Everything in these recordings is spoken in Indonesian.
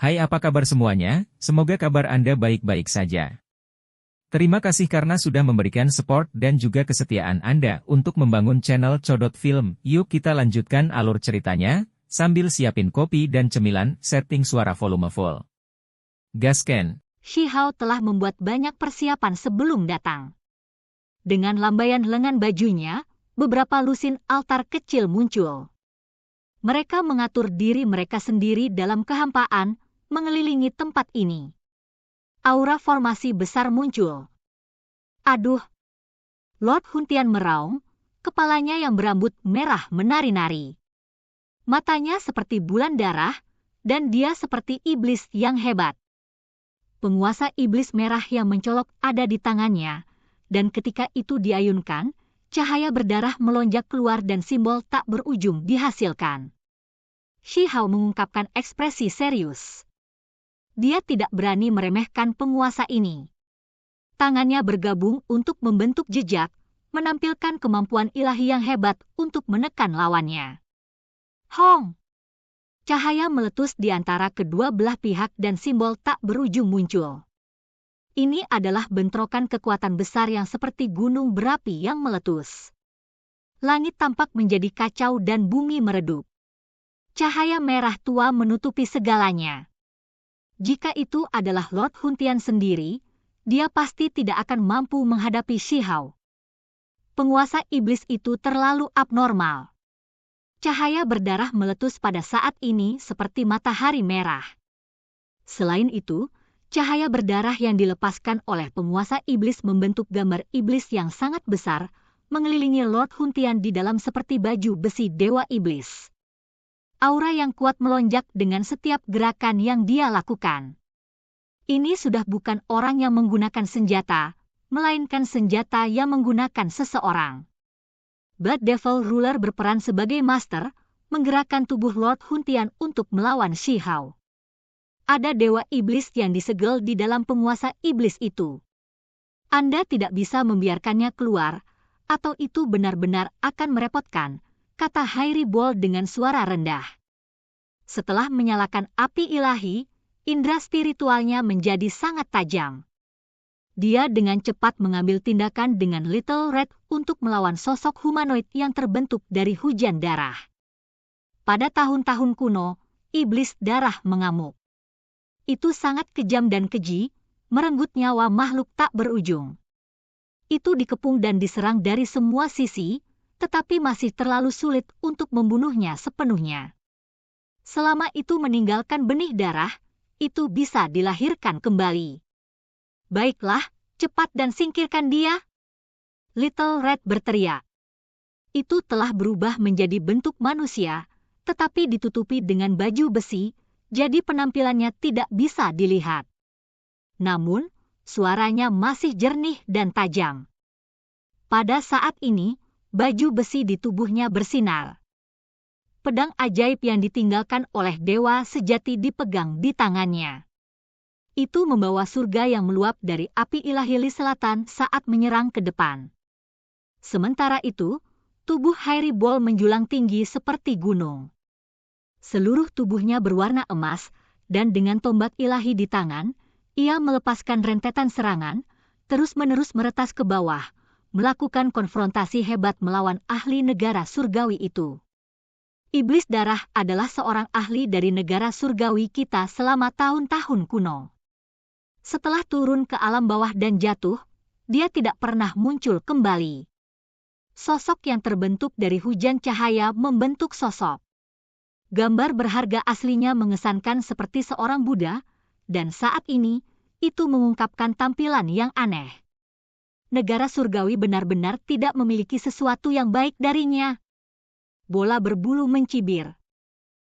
Hai, apa kabar semuanya? Semoga kabar Anda baik-baik saja. Terima kasih karena sudah memberikan support dan juga kesetiaan Anda untuk membangun channel Codot Film. Yuk kita lanjutkan alur ceritanya, sambil siapin kopi dan cemilan, setting suara volume full. Gasken. Shihao telah membuat banyak persiapan sebelum datang. Dengan lambaian lengan bajunya, beberapa lusin altar kecil muncul. Mereka mengatur diri mereka sendiri dalam kehampaan, mengelilingi tempat ini. Aura formasi besar muncul. Aduh! Lord Huntian meraung, kepalanya yang berambut merah menari-nari. Matanya seperti bulan darah, dan dia seperti iblis yang hebat. Penguasa iblis merah yang mencolok ada di tangannya, dan ketika itu diayunkan, cahaya berdarah melonjak keluar dan simbol tak berujung dihasilkan. Shihao mengungkapkan ekspresi serius. Dia tidak berani meremehkan penguasa ini. Tangannya bergabung untuk membentuk jejak, menampilkan kemampuan ilahi yang hebat untuk menekan lawannya. Hong! Cahaya meletus di antara kedua belah pihak dan simbol tak berujung muncul. Ini adalah bentrokan kekuatan besar yang seperti gunung berapi yang meletus. Langit tampak menjadi kacau dan bumi meredup. Cahaya merah tua menutupi segalanya. Jika itu adalah Lord Huntian sendiri, dia pasti tidak akan mampu menghadapi Shihao. Penguasa iblis itu terlalu abnormal. Cahaya berdarah meletus pada saat ini seperti matahari merah. Selain itu, cahaya berdarah yang dilepaskan oleh penguasa iblis membentuk gambar iblis yang sangat besar, mengelilingi Lord Huntian di dalam seperti baju besi dewa iblis. Aura yang kuat melonjak dengan setiap gerakan yang dia lakukan. Ini sudah bukan orang yang menggunakan senjata, melainkan senjata yang menggunakan seseorang. Blood Devil Ruler berperan sebagai master, menggerakkan tubuh Lord Huntian untuk melawan Shihao. Ada dewa iblis yang disegel di dalam penguasa iblis itu. Anda tidak bisa membiarkannya keluar, atau itu benar-benar akan merepotkan, kata Hairi Ball dengan suara rendah. Setelah menyalakan api ilahi, indera spiritualnya menjadi sangat tajam. Dia dengan cepat mengambil tindakan dengan Little Red untuk melawan sosok humanoid yang terbentuk dari hujan darah. Pada tahun-tahun kuno, iblis darah mengamuk. Itu sangat kejam dan keji, merenggut nyawa makhluk tak berujung. Itu dikepung dan diserang dari semua sisi, tetapi masih terlalu sulit untuk membunuhnya sepenuhnya. Selama itu meninggalkan benih darah, itu bisa dilahirkan kembali. Baiklah, cepat dan singkirkan dia. Little Red berteriak. Itu telah berubah menjadi bentuk manusia, tetapi ditutupi dengan baju besi, jadi penampilannya tidak bisa dilihat. Namun, suaranya masih jernih dan tajam. Pada saat ini, baju besi di tubuhnya bersinar. Pedang ajaib yang ditinggalkan oleh dewa sejati dipegang di tangannya. Itu membawa surga yang meluap dari api ilahi Li Selatan saat menyerang ke depan. Sementara itu, tubuh Hairi Ball menjulang tinggi seperti gunung. Seluruh tubuhnya berwarna emas, dan dengan tombak ilahi di tangan, ia melepaskan rentetan serangan, terus-menerus meretas ke bawah, melakukan konfrontasi hebat melawan ahli negara surgawi itu. Iblis darah adalah seorang ahli dari negara surgawi kita selama tahun-tahun kuno. Setelah turun ke alam bawah dan jatuh, dia tidak pernah muncul kembali. Sosok yang terbentuk dari hujan cahaya membentuk sosok. Gambar berharga aslinya mengesankan seperti seorang Buddha, dan saat ini, itu mengungkapkan tampilan yang aneh. Negara surgawi benar-benar tidak memiliki sesuatu yang baik darinya. Bola berbulu mencibir.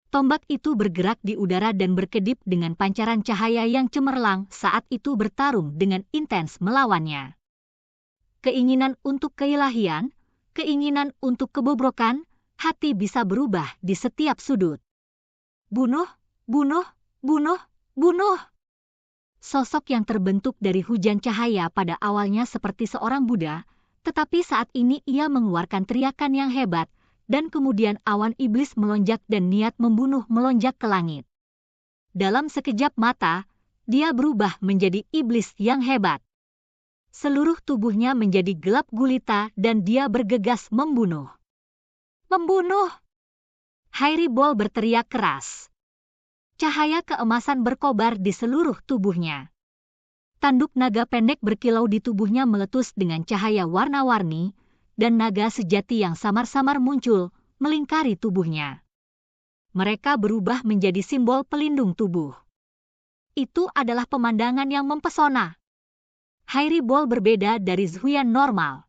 Tombak itu bergerak di udara dan berkedip dengan pancaran cahaya yang cemerlang saat itu bertarung dengan intens melawannya. Keinginan untuk keilahian, keinginan untuk kebobrokan, hati bisa berubah di setiap sudut. Bunuh, bunuh, bunuh, bunuh. Sosok yang terbentuk dari hujan cahaya pada awalnya seperti seorang Buddha, tetapi saat ini ia mengeluarkan teriakan yang hebat, dan kemudian awan iblis melonjak dan niat membunuh melonjak ke langit. Dalam sekejap mata, dia berubah menjadi iblis yang hebat. Seluruh tubuhnya menjadi gelap gulita dan dia bergegas membunuh. Membunuh! Hairy-Ball berteriak keras. Cahaya keemasan berkobar di seluruh tubuhnya. Tanduk naga pendek berkilau di tubuhnya meletus dengan cahaya warna-warni, dan naga sejati yang samar-samar muncul, melingkari tubuhnya. Mereka berubah menjadi simbol pelindung tubuh. Itu adalah pemandangan yang mempesona. Hairy-Ball berbeda dari Zhuyan normal.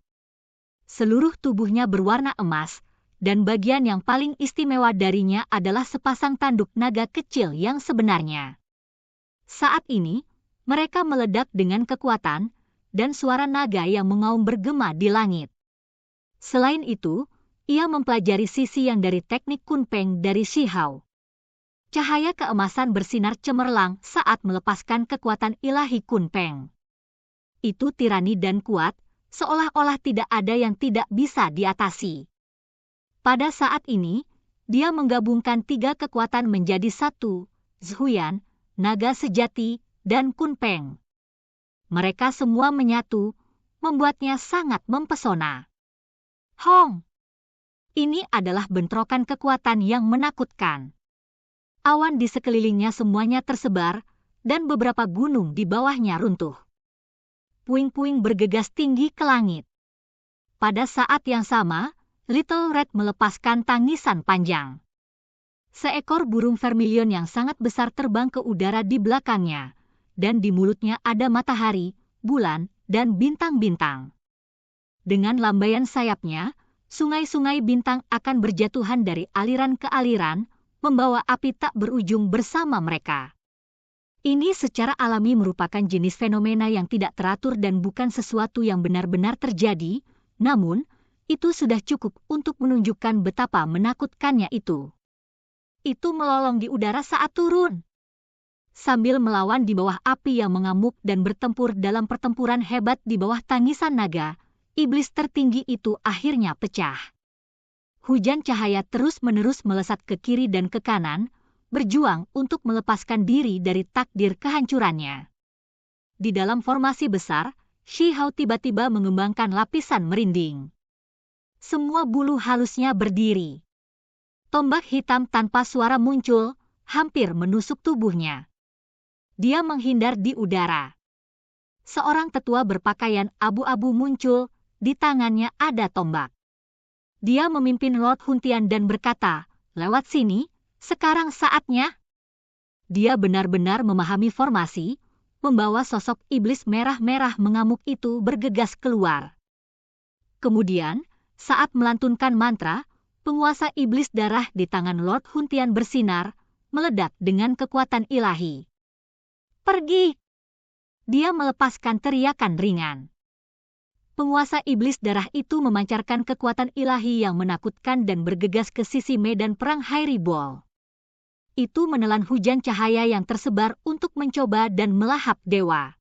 Seluruh tubuhnya berwarna emas, dan bagian yang paling istimewa darinya adalah sepasang tanduk naga kecil yang sebenarnya. Saat ini, mereka meledak dengan kekuatan, dan suara naga yang mengaum bergema di langit. Selain itu, ia mempelajari sisi yang dari teknik Kunpeng dari Shi Hao. Cahaya keemasan bersinar cemerlang saat melepaskan kekuatan ilahi Kunpeng. Itu tirani dan kuat, seolah-olah tidak ada yang tidak bisa diatasi. Pada saat ini, dia menggabungkan 3 kekuatan menjadi satu, Zhuyan, naga sejati, dan Kunpeng. Mereka semua menyatu, membuatnya sangat mempesona. Hong! Ini adalah bentrokan kekuatan yang menakutkan. Awan di sekelilingnya semuanya tersebar, dan beberapa gunung di bawahnya runtuh. Puing-puing bergegas tinggi ke langit. Pada saat yang sama, Little Red melepaskan tangisan panjang. Seekor burung vermilion yang sangat besar terbang ke udara di belakangnya, dan di mulutnya ada matahari, bulan, dan bintang-bintang. Dengan lambaian sayapnya, sungai-sungai bintang akan berjatuhan dari aliran ke aliran, membawa api tak berujung bersama mereka. Ini secara alami merupakan jenis fenomena yang tidak teratur dan bukan sesuatu yang benar-benar terjadi, namun, itu sudah cukup untuk menunjukkan betapa menakutkannya itu. Itu melolong di udara saat turun. Sambil melawan di bawah api yang mengamuk dan bertempur dalam pertempuran hebat di bawah tangisan naga, iblis tertinggi itu akhirnya pecah. Hujan cahaya terus-menerus melesat ke kiri dan ke kanan, berjuang untuk melepaskan diri dari takdir kehancurannya. Di dalam formasi besar, Shi Hao tiba-tiba mengembangkan lapisan merinding. Semua bulu halusnya berdiri. Tombak hitam tanpa suara muncul, hampir menusuk tubuhnya. Dia menghindar di udara. Seorang tetua berpakaian abu-abu muncul, di tangannya ada tombak. Dia memimpin Lord Huntian dan berkata, "Lewat sini, sekarang saatnya." Dia benar-benar memahami formasi, membawa sosok iblis merah-merah mengamuk itu bergegas keluar. Kemudian, saat melantunkan mantra, penguasa iblis darah di tangan Lord Huntian bersinar, meledak dengan kekuatan ilahi. "Pergi!" Dia melepaskan teriakan ringan. Penguasa iblis darah itu memancarkan kekuatan ilahi yang menakutkan dan bergegas ke sisi medan perang Hairy-Ball. Itu menelan hujan cahaya yang tersebar untuk mencoba dan melahap dewa.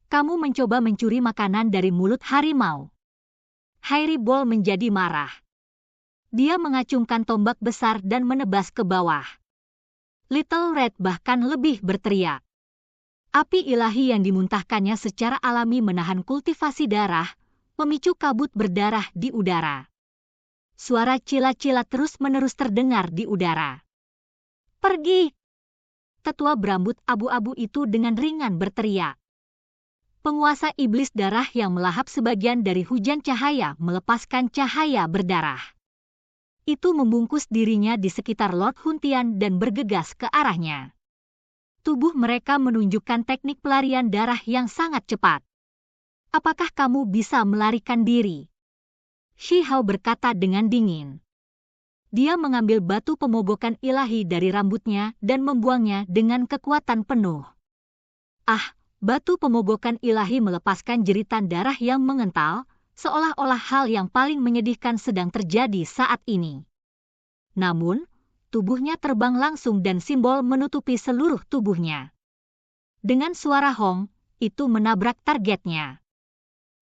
"Kamu mencoba mencuri makanan dari mulut harimau." Hairy-Ball menjadi marah. Dia mengacungkan tombak besar dan menebas ke bawah. Little Red bahkan lebih berteriak. Api ilahi yang dimuntahkannya secara alami menahan kultivasi darah, memicu kabut berdarah di udara. Suara cila-cila terus-menerus terdengar di udara. "Pergi!" Tetua berambut abu-abu itu dengan ringan berteriak. Penguasa iblis darah yang melahap sebagian dari hujan cahaya melepaskan cahaya berdarah. Itu membungkus dirinya di sekitar Lord Huntian dan bergegas ke arahnya. Tubuh mereka menunjukkan teknik pelarian darah yang sangat cepat. "Apakah kamu bisa melarikan diri?" Shi Hao berkata dengan dingin. Dia mengambil batu pemogokan ilahi dari rambutnya dan membuangnya dengan kekuatan penuh. Batu pemogokan ilahi melepaskan jeritan darah yang mengental, seolah-olah hal yang paling menyedihkan sedang terjadi saat ini. Namun, tubuhnya terbang langsung dan simbol menutupi seluruh tubuhnya. Dengan suara hong, itu menabrak targetnya.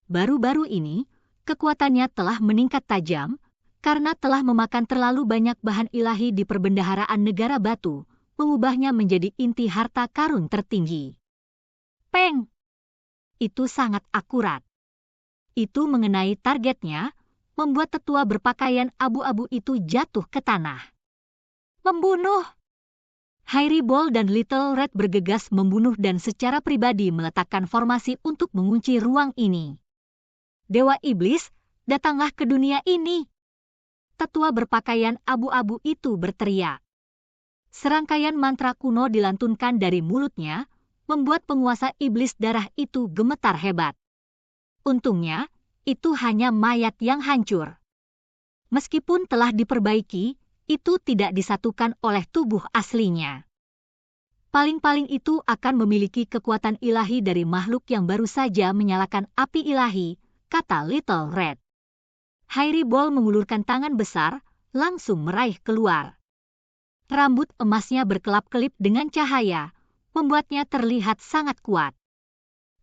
Baru-baru ini, kekuatannya telah meningkat tajam, karena telah memakan terlalu banyak bahan ilahi di perbendaharaan negara batu, mengubahnya menjadi inti harta karun tertinggi. Peng! Itu sangat akurat. Itu mengenai targetnya, membuat tetua berpakaian abu-abu itu jatuh ke tanah. Membunuh! Hairy-Ball dan Little Red bergegas membunuh dan secara pribadi meletakkan formasi untuk mengunci ruang ini. Dewa Iblis, datanglah ke dunia ini! Tetua berpakaian abu-abu itu berteriak. Serangkaian mantra kuno dilantunkan dari mulutnya, membuat penguasa iblis darah itu gemetar hebat. Untungnya, itu hanya mayat yang hancur. Meskipun telah diperbaiki, itu tidak disatukan oleh tubuh aslinya. Paling-paling itu akan memiliki kekuatan ilahi dari makhluk yang baru saja menyalakan api ilahi, kata Little Red. Hairy-Ball mengulurkan tangan besar, langsung meraih keluar. Rambut emasnya berkelap-kelip dengan cahaya, membuatnya terlihat sangat kuat.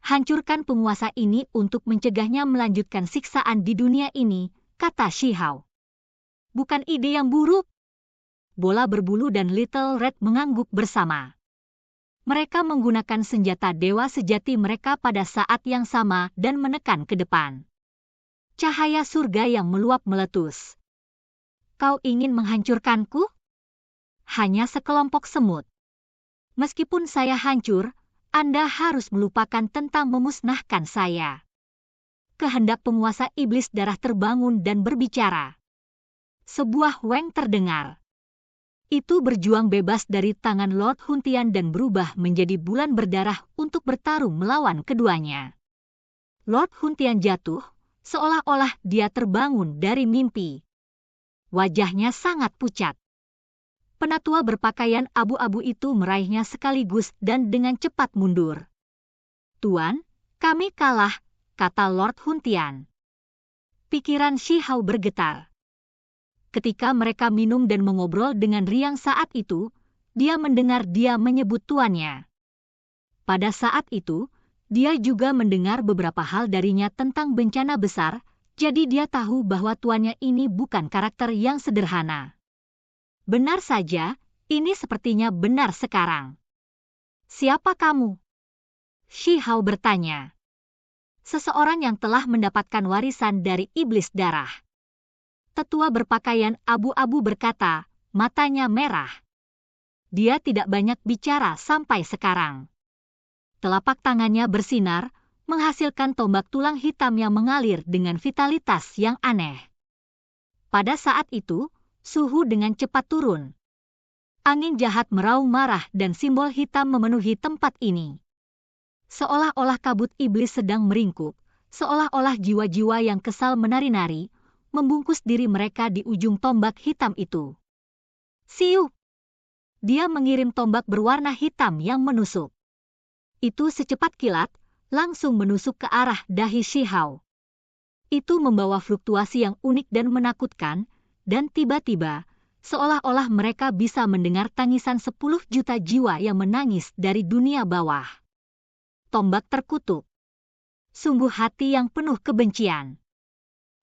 Hancurkan penguasa ini untuk mencegahnya melanjutkan siksaan di dunia ini, kata Shihao. Bukan ide yang buruk. Bola berbulu dan Little Red mengangguk bersama. Mereka menggunakan senjata dewa sejati mereka pada saat yang sama dan menekan ke depan. Cahaya surga yang meluap meletus. Kau ingin menghancurkanku? Hanya sekelompok semut. Meskipun saya hancur, Anda harus melupakan tentang memusnahkan saya. Kehendak penguasa iblis darah terbangun dan berbicara. Sebuah weng terdengar. Itu berjuang bebas dari tangan Lord Huntian dan berubah menjadi bulan berdarah untuk bertarung melawan keduanya. Lord Huntian jatuh, seolah-olah dia terbangun dari mimpi. Wajahnya sangat pucat. Penatua berpakaian abu-abu itu meraihnya sekaligus dan dengan cepat mundur. Tuan, kami kalah, kata Lord Huntian. Pikiran Shihao bergetar. Ketika mereka minum dan mengobrol dengan riang saat itu, dia mendengar dia menyebut tuannya. Pada saat itu, dia juga mendengar beberapa hal darinya tentang bencana besar, jadi dia tahu bahwa tuannya ini bukan karakter yang sederhana. Benar saja, ini sepertinya benar sekarang. Siapa kamu? Shihao bertanya. Seseorang yang telah mendapatkan warisan dari iblis darah. Tetua berpakaian abu-abu berkata, matanya merah. Dia tidak banyak bicara sampai sekarang. Telapak tangannya bersinar, menghasilkan tombak tulang hitam yang mengalir dengan vitalitas yang aneh. Pada saat itu, suhu dengan cepat turun. Angin jahat meraung marah dan simbol hitam memenuhi tempat ini. Seolah-olah kabut iblis sedang meringkuk, seolah-olah jiwa-jiwa yang kesal menari-nari, membungkus diri mereka di ujung tombak hitam itu. Siu! Dia mengirim tombak berwarna hitam yang menusuk. Itu secepat kilat, langsung menusuk ke arah dahi Shihao. Itu membawa fluktuasi yang unik dan menakutkan, dan tiba-tiba, seolah-olah mereka bisa mendengar tangisan 10 juta jiwa yang menangis dari dunia bawah. Tombak terkutuk. Sungguh hati yang penuh kebencian.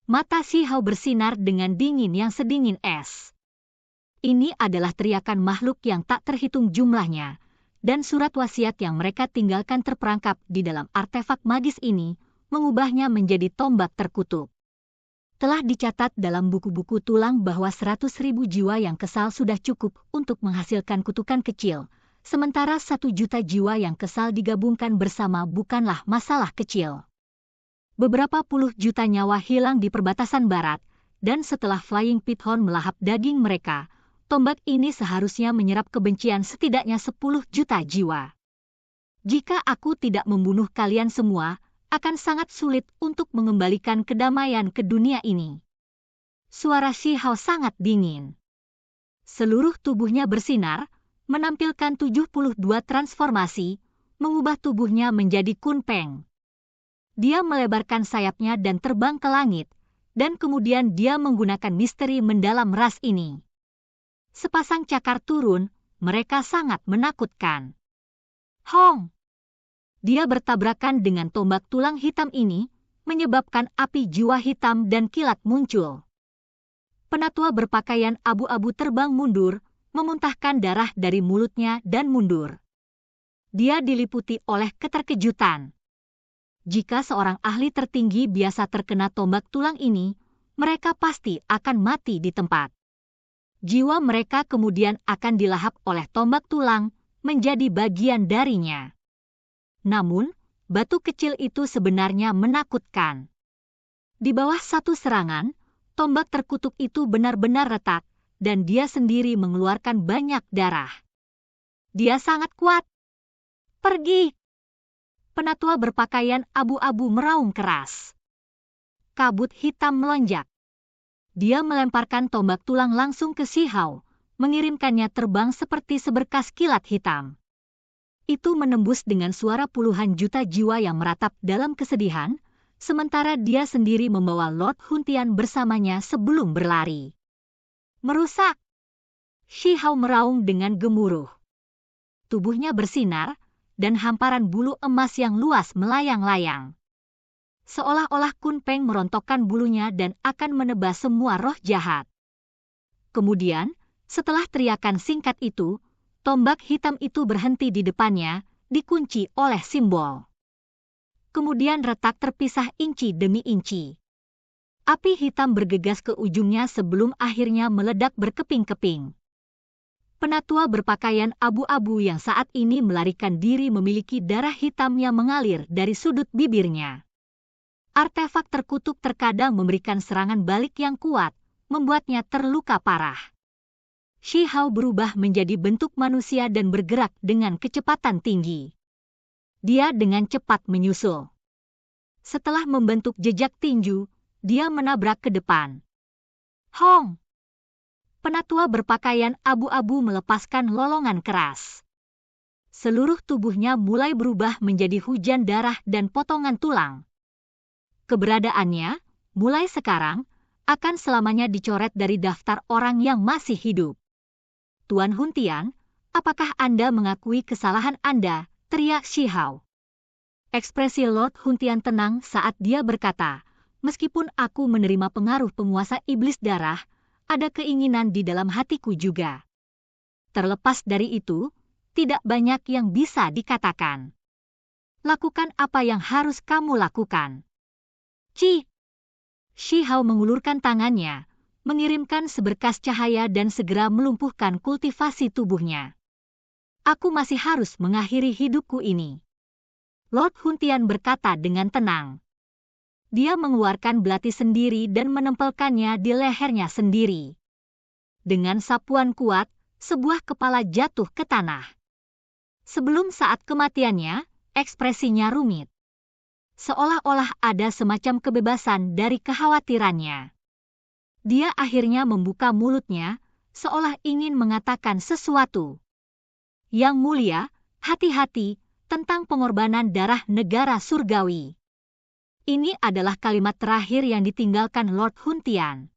Mata Shihao bersinar dengan dingin yang sedingin es. Ini adalah teriakan makhluk yang tak terhitung jumlahnya, dan surat wasiat yang mereka tinggalkan terperangkap di dalam artefak magis ini, mengubahnya menjadi tombak terkutuk. Telah dicatat dalam buku-buku tulang bahwa 100.000 jiwa yang kesal sudah cukup untuk menghasilkan kutukan kecil, sementara 1 juta jiwa yang kesal digabungkan bersama bukanlah masalah kecil. Beberapa puluh juta nyawa hilang di perbatasan barat, dan setelah Flying Pithon melahap daging mereka, tombak ini seharusnya menyerap kebencian setidaknya 10 juta jiwa. Jika aku tidak membunuh kalian semua, akan sangat sulit untuk mengembalikan kedamaian ke dunia ini. Suara Shihao sangat dingin. Seluruh tubuhnya bersinar, menampilkan 72 transformasi, mengubah tubuhnya menjadi kunpeng. Dia melebarkan sayapnya dan terbang ke langit, dan kemudian dia menggunakan misteri mendalam ras ini. Sepasang cakar turun, mereka sangat menakutkan. Hong! Dia bertabrakan dengan tombak tulang hitam ini, menyebabkan api jiwa hitam dan kilat muncul. Penatua berpakaian abu-abu terbang mundur, memuntahkan darah dari mulutnya dan mundur. Dia diliputi oleh keterkejutan. Jika seorang ahli tertinggi biasa terkena tombak tulang ini, mereka pasti akan mati di tempat. Jiwa mereka kemudian akan dilahap oleh tombak tulang, menjadi bagian darinya. Namun, batu kecil itu sebenarnya menakutkan. Di bawah satu serangan, tombak terkutuk itu benar-benar retak, dan dia sendiri mengeluarkan banyak darah. Dia sangat kuat. Pergi! Penatua berpakaian abu-abu meraung keras. Kabut hitam melonjak. Dia melemparkan tombak tulang langsung ke Shi Hao, mengirimkannya terbang seperti seberkas kilat hitam. Itu menembus dengan suara puluhan juta jiwa yang meratap dalam kesedihan, sementara dia sendiri membawa Lord Huntian bersamanya sebelum berlari. Merusak! Shi Hao meraung dengan gemuruh. Tubuhnya bersinar, dan hamparan bulu emas yang luas melayang-layang. Seolah-olah Kun Peng merontokkan bulunya dan akan menebas semua roh jahat. Kemudian, setelah teriakan singkat itu, tombak hitam itu berhenti di depannya, dikunci oleh simbol. Kemudian retak terpisah inci demi inci. Api hitam bergegas ke ujungnya sebelum akhirnya meledak berkeping-keping. Penatua berpakaian abu-abu yang saat ini melarikan diri memiliki darah hitam yang mengalir dari sudut bibirnya. Artefak terkutuk terkadang memberikan serangan balik yang kuat, membuatnya terluka parah. Shi Hao berubah menjadi bentuk manusia dan bergerak dengan kecepatan tinggi. Dia dengan cepat menyusul. Setelah membentuk jejak tinju, dia menabrak ke depan. Hong! Penatua berpakaian abu-abu melepaskan lolongan keras. Seluruh tubuhnya mulai berubah menjadi hujan darah dan potongan tulang. Keberadaannya, mulai sekarang, akan selamanya dicoret dari daftar orang yang masih hidup. Tuan Huntian, apakah Anda mengakui kesalahan Anda? Teriak Shi Hao. Ekspresi Lord Huntian tenang saat dia berkata, meskipun aku menerima pengaruh penguasa iblis darah, ada keinginan di dalam hatiku juga. Terlepas dari itu, tidak banyak yang bisa dikatakan. Lakukan apa yang harus kamu lakukan. Shi Hao mengulurkan tangannya, mengirimkan seberkas cahaya dan segera melumpuhkan kultivasi tubuhnya. Aku masih harus mengakhiri hidupku ini. Lord Huntian berkata dengan tenang. Dia mengeluarkan belati sendiri dan menempelkannya di lehernya sendiri. Dengan sapuan kuat, sebuah kepala jatuh ke tanah. Sebelum saat kematiannya, ekspresinya rumit. Seolah-olah ada semacam kebebasan dari kekhawatirannya. Dia akhirnya membuka mulutnya, seolah ingin mengatakan sesuatu. Yang mulia, hati-hati tentang pengorbanan darah negara surgawi. Ini adalah kalimat terakhir yang ditinggalkan Lord Huntian.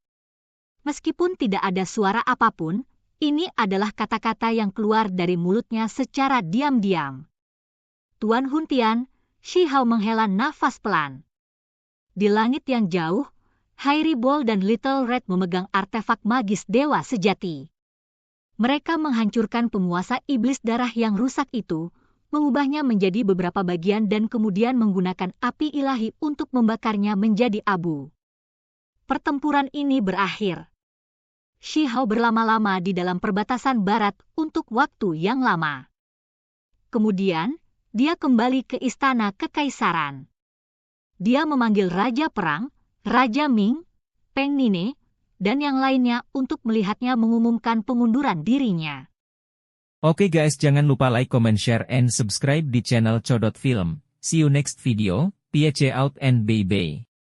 Meskipun tidak ada suara apapun, ini adalah kata-kata yang keluar dari mulutnya secara diam-diam. Tuan Huntian, Shi Hao menghela nafas pelan. Di langit yang jauh, Hairy Ball dan Little Red memegang artefak magis dewa sejati. Mereka menghancurkan penguasa iblis darah yang rusak itu, mengubahnya menjadi beberapa bagian dan kemudian menggunakan api ilahi untuk membakarnya menjadi abu. Pertempuran ini berakhir. Shi Hao berlama-lama di dalam perbatasan barat untuk waktu yang lama. Kemudian, dia kembali ke istana kekaisaran. Dia memanggil Raja Perang, Raja Ming, Peng Nine, dan yang lainnya untuk melihatnya mengumumkan pengunduran dirinya. Oke guys, jangan lupa like, comment, share, and subscribe di channel Codot Film. See you next video, peace out and bye-bye.